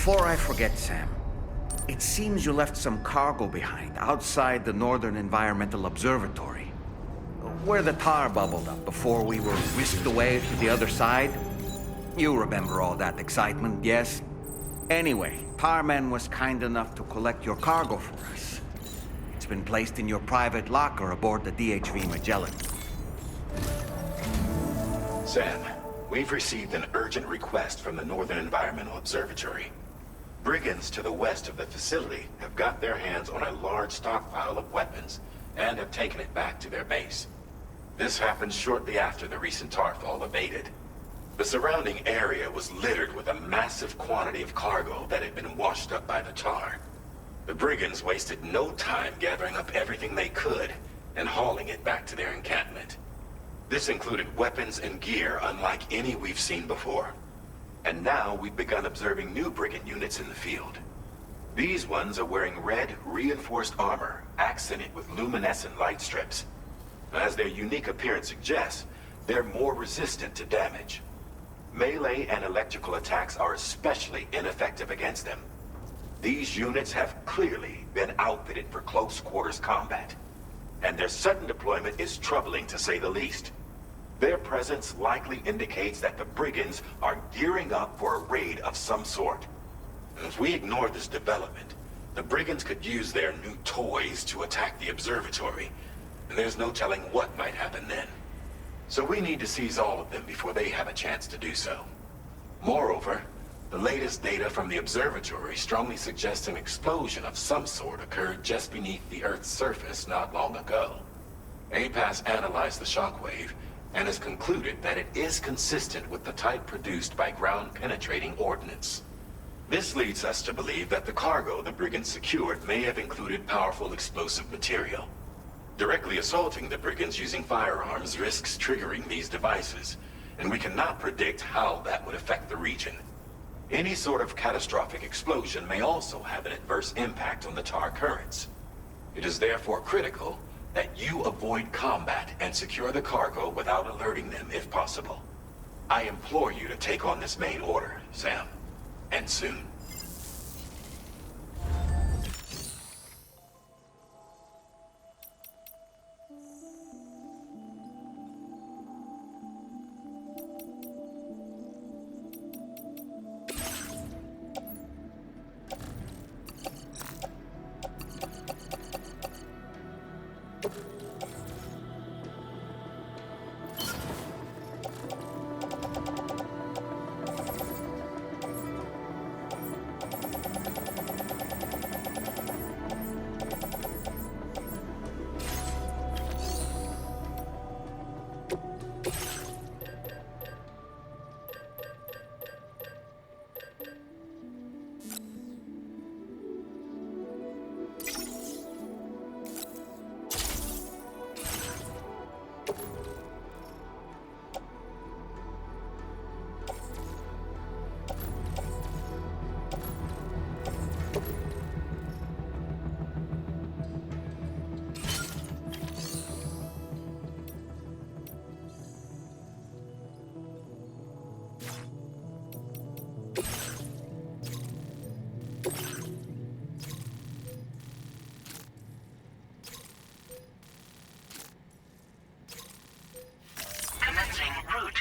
Before I forget, Sam, it seems you left some cargo behind outside the Northern Environmental Observatory, where the tar bubbled up before we were whisked away to the other side. You remember all that excitement, yes? Anyway, Tarman was kind enough to collect your cargo for us. It's been placed in your private locker aboard the DHV Magellan. Sam, we've received an urgent request from the Northern Environmental Observatory. Brigands to the west of the facility have got their hands on a large stockpile of weapons and have taken it back to their base. This happened shortly after the recent tarfall abated. The surrounding area was littered with a massive quantity of cargo that had been washed up by the tar. The brigands wasted no time gathering up everything they could and hauling it back to their encampment. This included weapons and gear unlike any we've seen before. And now we've begun observing new brigand units in the field. These ones are wearing red, reinforced armor, accented with luminescent light strips. As their unique appearance suggests, they're more resistant to damage. Melee and electrical attacks are especially ineffective against them. These units have clearly been outfitted for close quarters combat, and their sudden deployment is troubling to say the least. Their presence likely indicates that the brigands are gearing up for a raid of some sort. If we ignore this development, the brigands could use their new toys to attack the observatory, and there's no telling what might happen then. So we need to seize all of them before they have a chance to do so. Moreover, the latest data from the observatory strongly suggests an explosion of some sort occurred just beneath the Earth's surface not long ago. APAS analyzed the shockwave and has concluded that it is consistent with the type produced by ground-penetrating ordnance. This leads us to believe that the cargo the brigands secured may have included powerful explosive material. Directly assaulting the brigands using firearms risks triggering these devices, and we cannot predict how that would affect the region. Any sort of catastrophic explosion may also have an adverse impact on the tar currents. It is therefore critical that you avoid combat and secure the cargo without alerting them if possible. I implore you to take on this main order, Sam. And soon.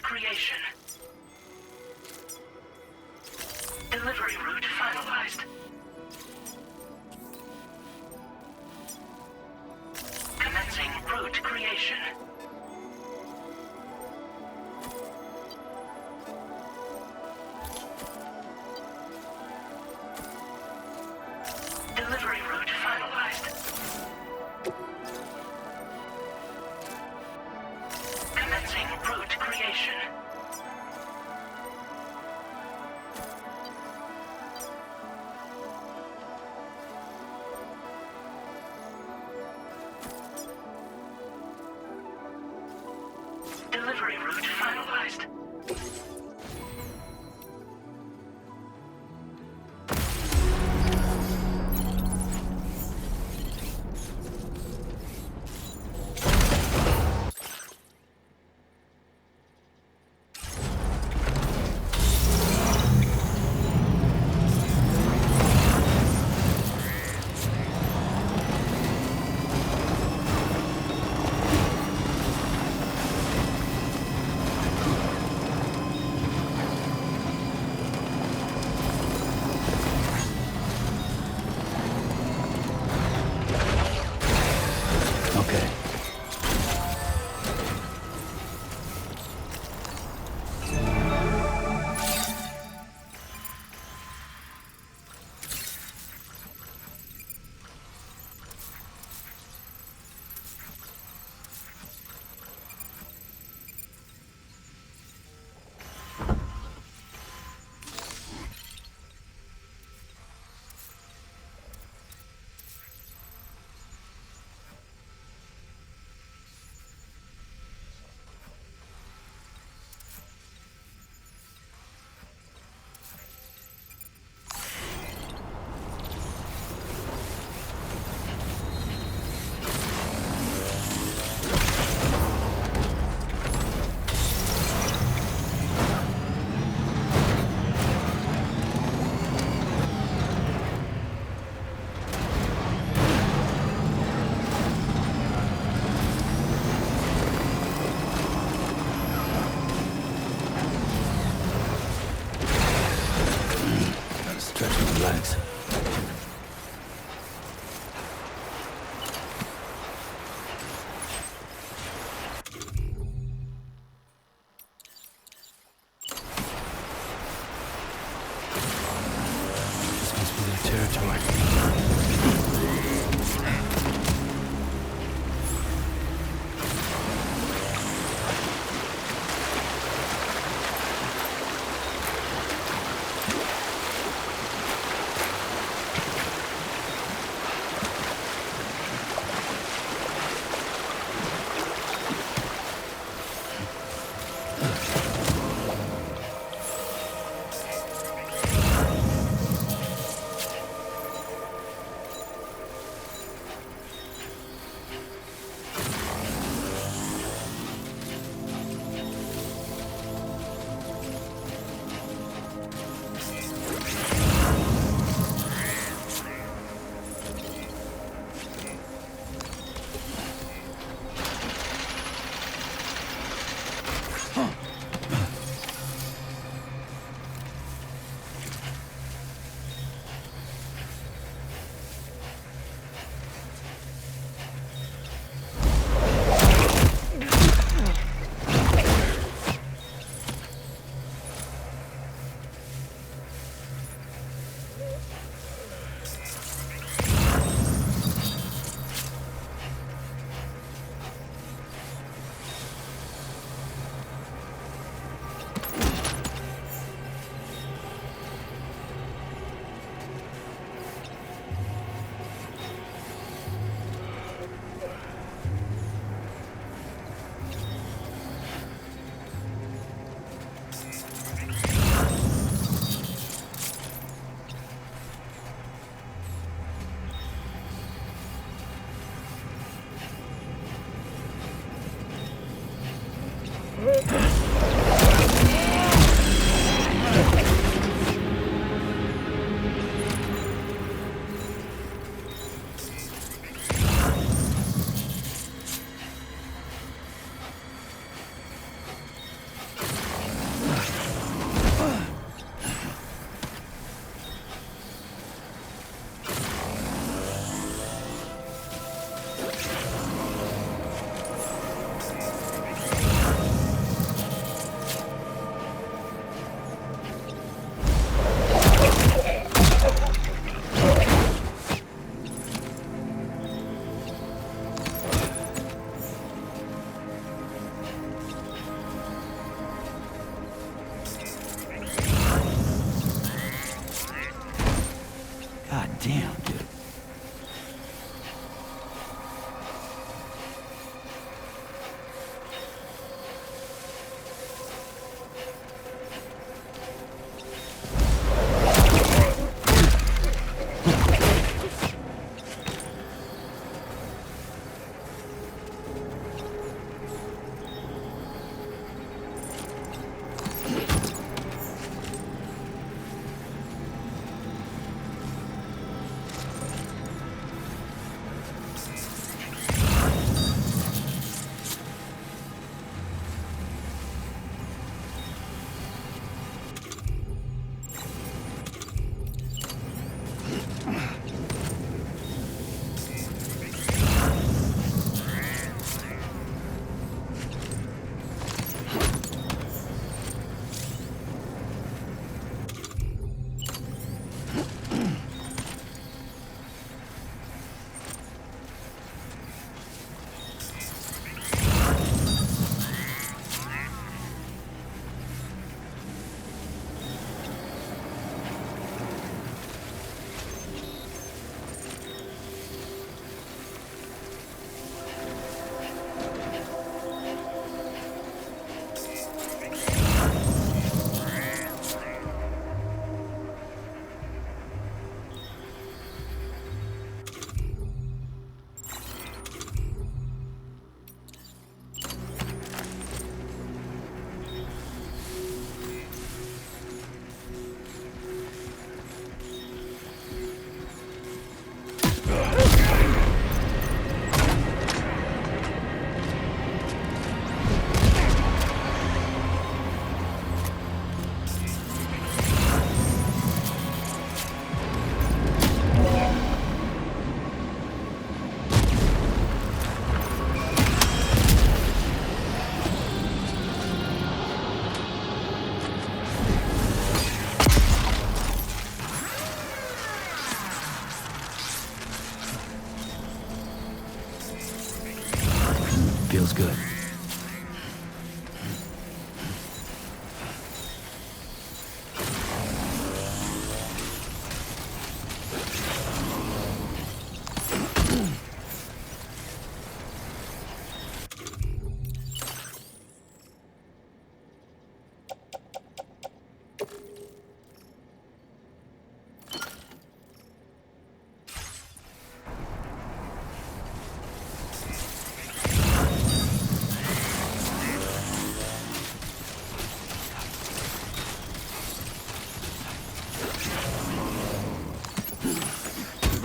Creation. Delivery route finalized. Commencing route creation. Delivery route finalized. Commencing route creation. Relax. This must be their territory.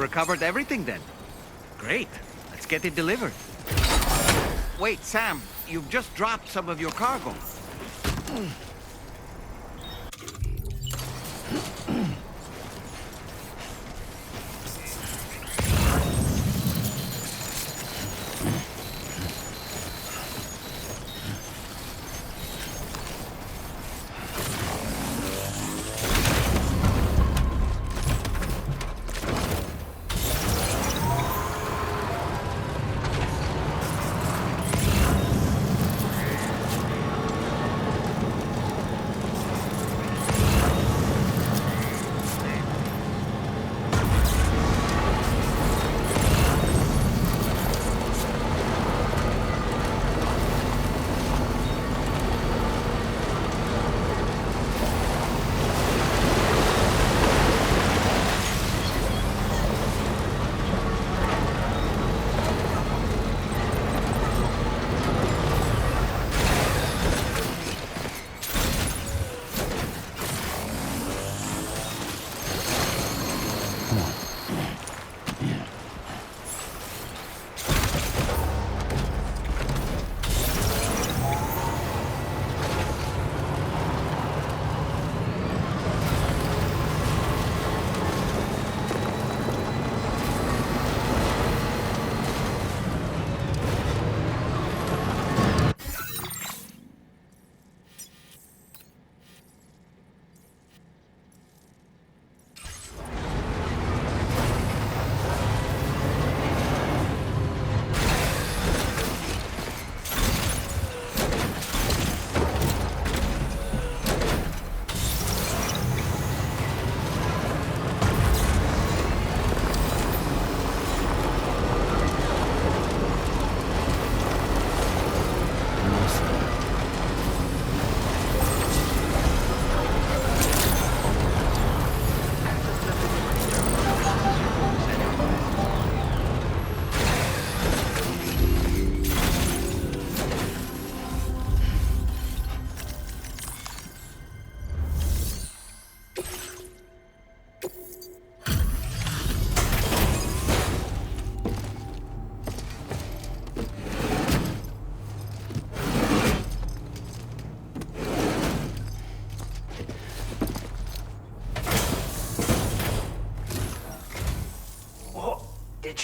recovered everything then. Great. Let's get it delivered. Wait, Sam, you've just dropped some of your cargo.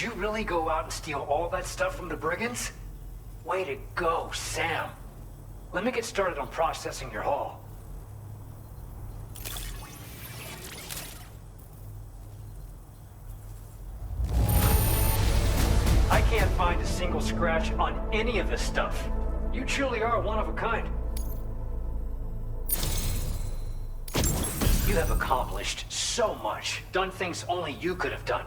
Did you really go out and steal all that stuff from the brigands? Way to go, Sam. Let me get started on processing your haul. I can't find a single scratch on any of this stuff. You truly are one of a kind. You have accomplished so much, done things only you could have done.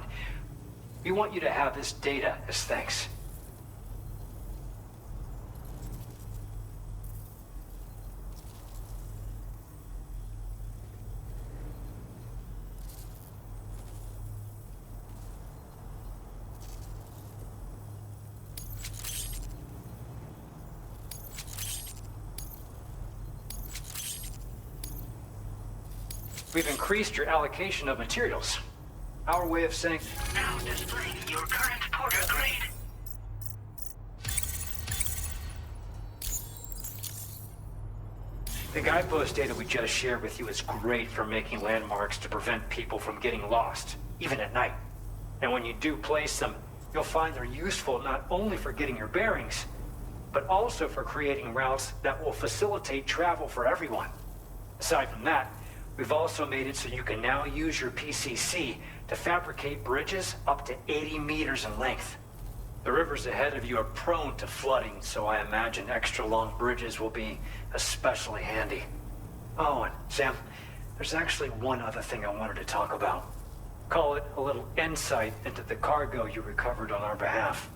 We want you to have this data as thanks. We've increased your allocation of materials. Our way of saying... Now displaying your current porter grade. The guidepost data we just shared with you is great for making landmarks to prevent people from getting lost, even at night. And when you do place them, you'll find they're useful not only for getting your bearings, but also for creating routes that will facilitate travel for everyone. Aside from that, we've also made it so you can now use your PCC to fabricate bridges up to 80 meters in length. The rivers ahead of you are prone to flooding, so I imagine extra long bridges will be especially handy. Oh, and Sam, there's actually one other thing I wanted to talk about. Call it a little insight into the cargo you recovered on our behalf.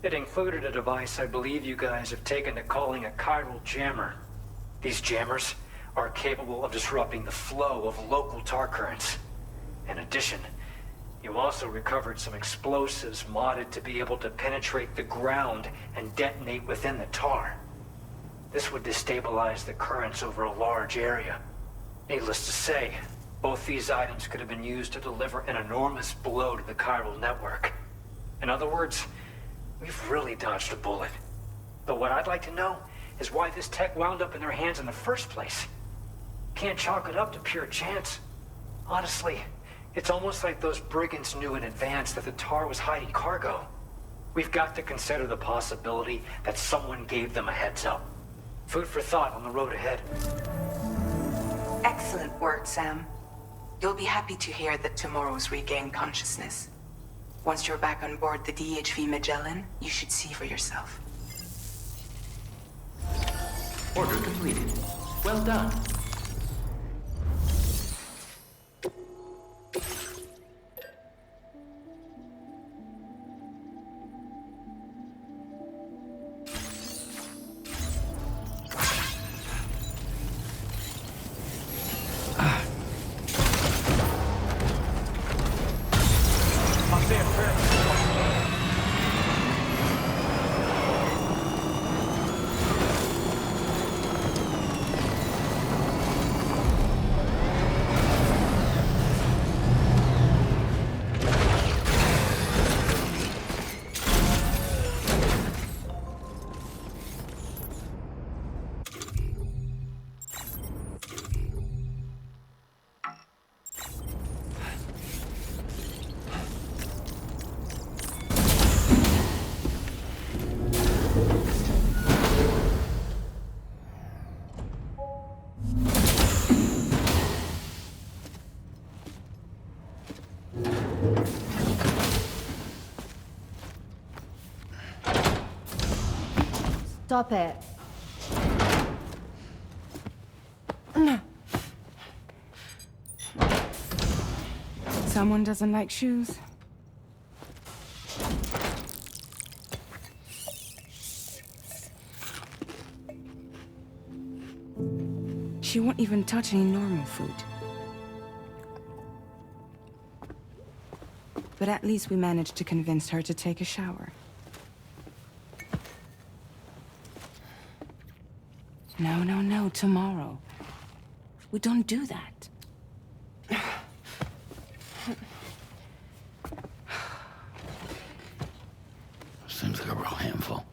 It included a device I believe you guys have taken to calling a chiral jammer. These jammers are capable of disrupting the flow of local tar currents. In addition, you also recovered some explosives modded to be able to penetrate the ground and detonate within the tar. This would destabilize the currents over a large area. Needless to say, Both these items could have been used to deliver an enormous blow to the chiral network. In other words, we've really dodged a bullet. But what I'd like to know is why this tech wound up in their hands in the first place. Can't chalk it up to pure chance. Honestly, it's almost like those brigands knew in advance that the Tar was hiding cargo. We've got to consider the possibility that someone gave them a heads up. Food for thought on the road ahead. Excellent work, Sam. You'll be happy to hear that Tomorrow's regained consciousness. Once you're back on board the DHV Magellan, you should see for yourself. Order completed. Well done. Stop it. Someone doesn't like shoes? She won't even touch any normal food. But at least we managed to convince her to take a shower. No, tomorrow. We don't do that. Seems like a real handful.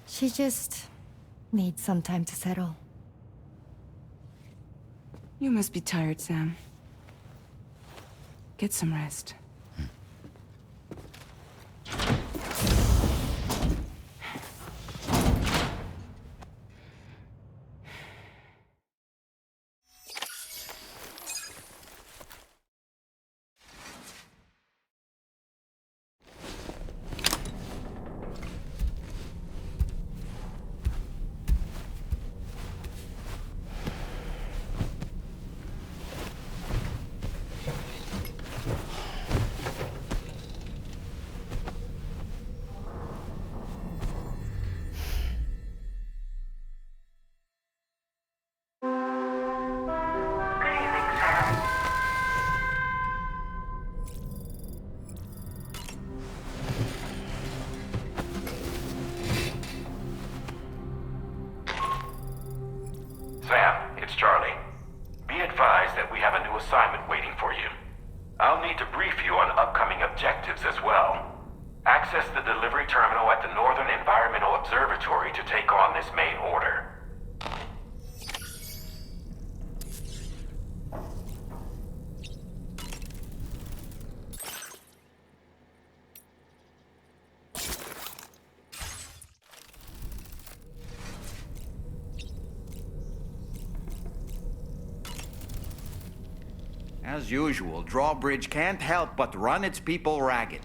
She just needs some time to settle. You must be tired, Sam. Get some rest. Sam, it's Charlie. Be advised that we have a new assignment waiting for you. I'll need to brief you on upcoming objectives as well. Access the delivery terminal at the Northern Environmental Observatory to take on this main order. As usual, Drawbridge can't help but run its people ragged.